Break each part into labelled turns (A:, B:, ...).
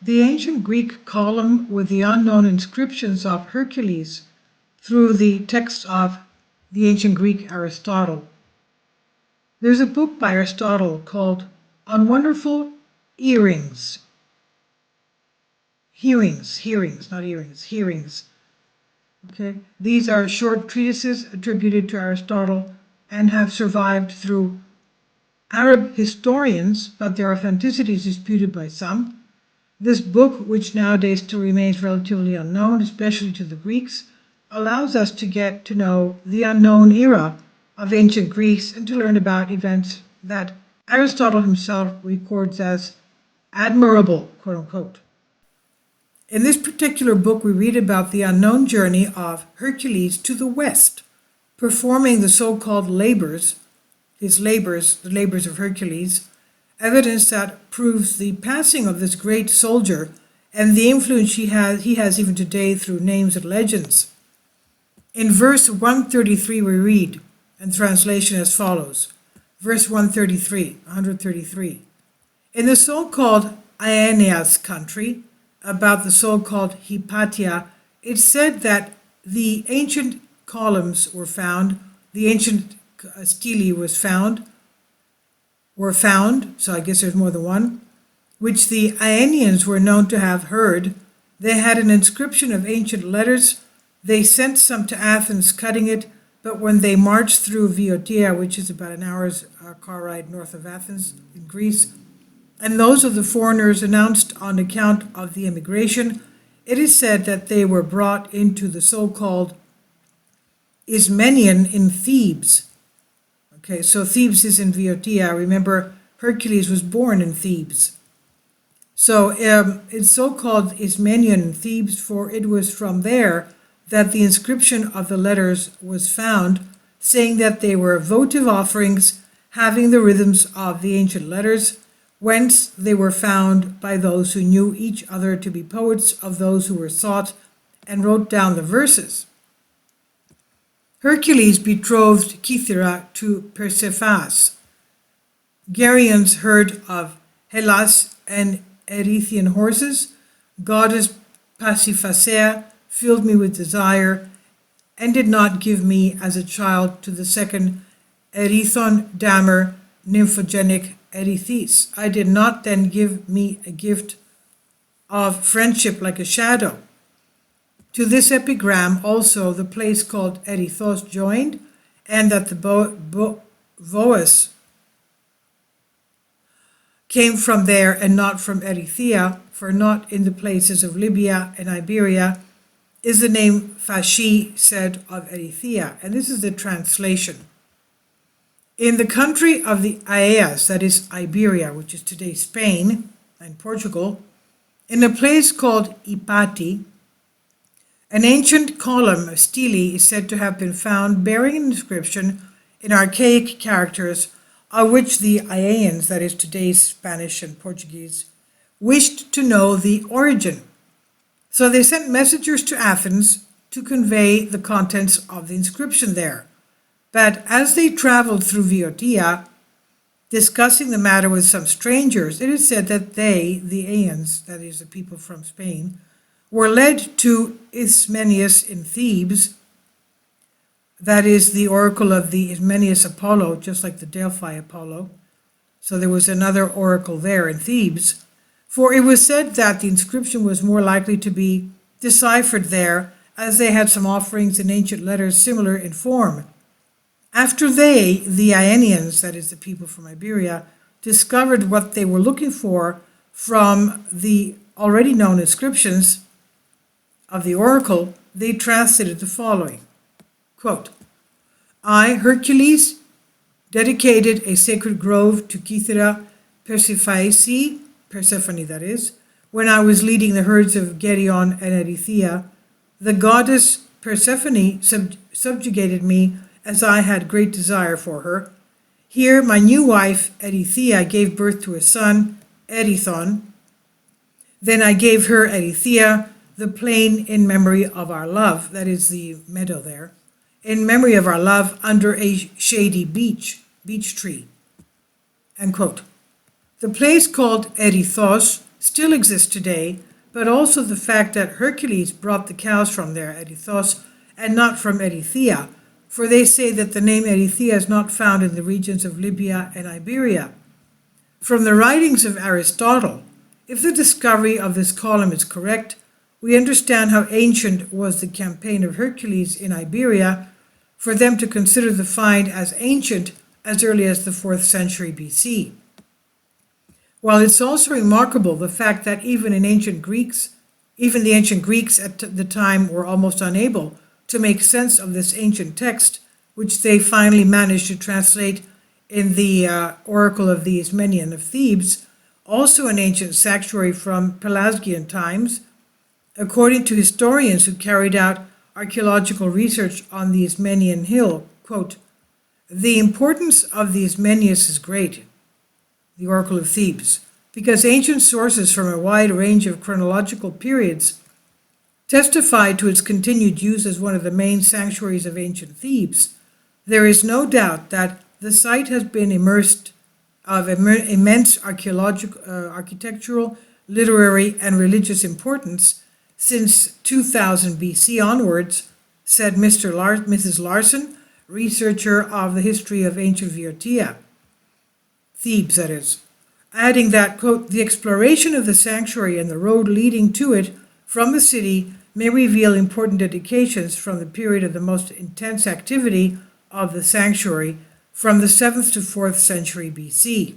A: The ancient Greek column with the unknown inscriptions of Hercules through the text of the ancient Greek Aristotle. There's a book by Aristotle called On Wonderful Earrings. Hearings, not earrings, hearings. Okay, these are short treatises attributed to Aristotle and have survived through Arab historians, but their authenticity is disputed by some. This book, which nowadays still remains relatively unknown, especially to the Greeks, allows us to get to know the unknown era of ancient Greece and to learn about events that Aristotle himself records as admirable, quote unquote. In this particular book, we read about the unknown journey of Hercules to the west, performing the so-called labors, the labors of Hercules, evidence that proves the passing of this great soldier and the influence he has even today through names and legends. In verse 133 we read, and translation as follows, verse 133, in the so-called Aeneas country, about the so-called Hypatia, it's said that the ancient columns were found, the ancient stelae were found, so I guess there's more than one, which the Aenians were known to have heard. They had an inscription of ancient letters. They sent some to Athens cutting it, but when they marched through Viotia, which is about an hour's car ride north of Athens in Greece, and those of the foreigners announced on account of the immigration, it is said that they were brought into the so-called Ismenian in Thebes. Okay, so Thebes is in Viotia. Remember, Hercules was born in Thebes. So it's so-called Ismenian in Thebes, for it was from there that the inscription of the letters was found, saying that they were votive offerings having the rhythms of the ancient letters, whence they were found by those who knew each other to be poets of those who were sought, and wrote down the verses. Hercules betrothed Cythera to Persephas. Geryones heard of Hellas and Erythrian horses. Goddess Pasiphae filled me with desire, and did not give me as a child to the second Erython damer nymphogenic Erythes. I did not then give me a gift of friendship like a shadow. To this epigram also the place called Erythos joined, and that the Voas came from there and not from Erythea, for not in the places of Libya and Iberia is the name Phashi said of Erythea. And this is the translation. In the country of the Aeas, that is Iberia, which is today Spain and Portugal, in a place called Ipati, an ancient column of stelae is said to have been found bearing an inscription in archaic characters of which the Aeans, that is today's Spanish and Portuguese, wished to know the origin. So they sent messengers to Athens to convey the contents of the inscription there. But as they traveled through Viotia, discussing the matter with some strangers, it is said that they, the Aeans, that is the people from Spain, were led to Ismenias in Thebes, that is the oracle of the Ismenias Apollo, just like the Delphi Apollo. So there was another oracle there in Thebes, for it was said that the inscription was more likely to be deciphered there, as they had some offerings in ancient letters similar in form. After they, the Aenians, that is the people from Iberia, discovered what they were looking for from the already known inscriptions of the oracle, they translated the following, quote, I, Hercules, dedicated a sacred grove to Cythera Persephone that is, when I was leading the herds of Geryon and Erythea. The goddess Persephone subjugated me as I had great desire for her. Here my new wife Erythea gave birth to a son, Erython. Then I gave her Erythea, the plain in memory of our love, that is the meadow there, in memory of our love under a shady beech tree. End quote. The place called Erythos still exists today, but also the fact that Hercules brought the cows from there, Erythos, and not from Erythea, for they say that the name Erythea is not found in the regions of Libya and Iberia. From the writings of Aristotle, if the discovery of this column is correct, we understand how ancient was the campaign of Hercules in Iberia for them to consider the find as ancient as early as the 4th century BC. While it's also remarkable the fact that even the ancient Greeks at the time were almost unable to make sense of this ancient text, which they finally managed to translate in the Oracle of the Ismenian of Thebes, also an ancient sanctuary from Pelasgian times. According to historians who carried out archaeological research on the Ismenian hill, quote, "The importance of the Ismenius is great," the Oracle of Thebes, because ancient sources from a wide range of chronological periods testify to its continued use as one of the main sanctuaries of ancient Thebes. There is no doubt that the site has been immersed of immense architectural, literary, and religious importance since 2000 BC onwards, said Mrs. Larson, researcher of the history of ancient Viotia, Thebes that is, adding that, quote, "The exploration of the sanctuary and the road leading to it from the city may reveal important indications from the period of the most intense activity of the sanctuary from the 7th to 4th century BC,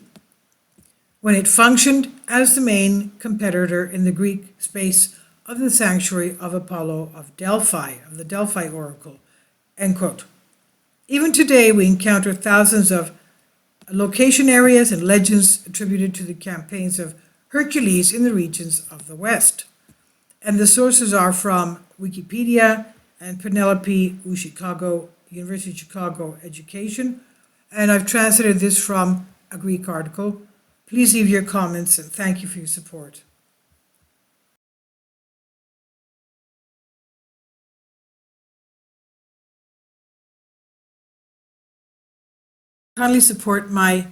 A: when it functioned as the main competitor in the Greek space of the sanctuary of Apollo of Delphi, of the Delphi Oracle," end quote. Even today, we encounter thousands of location areas and legends attributed to the campaigns of Hercules in the regions of the West. And the sources are from Wikipedia and Penelope U. Chicago, University of Chicago Education. And I've translated this from a Greek article. Please leave your comments and thank you for your support. Kindly support my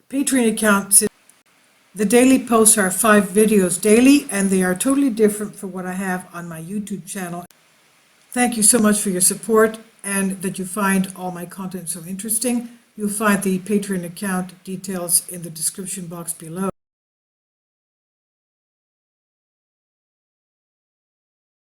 A: Patreon account. The daily posts are 5 videos daily, and they are totally different from what I have on my YouTube channel. Thank you so much for your support and that you find all my content so interesting. You'll find the Patreon account details in the description box below.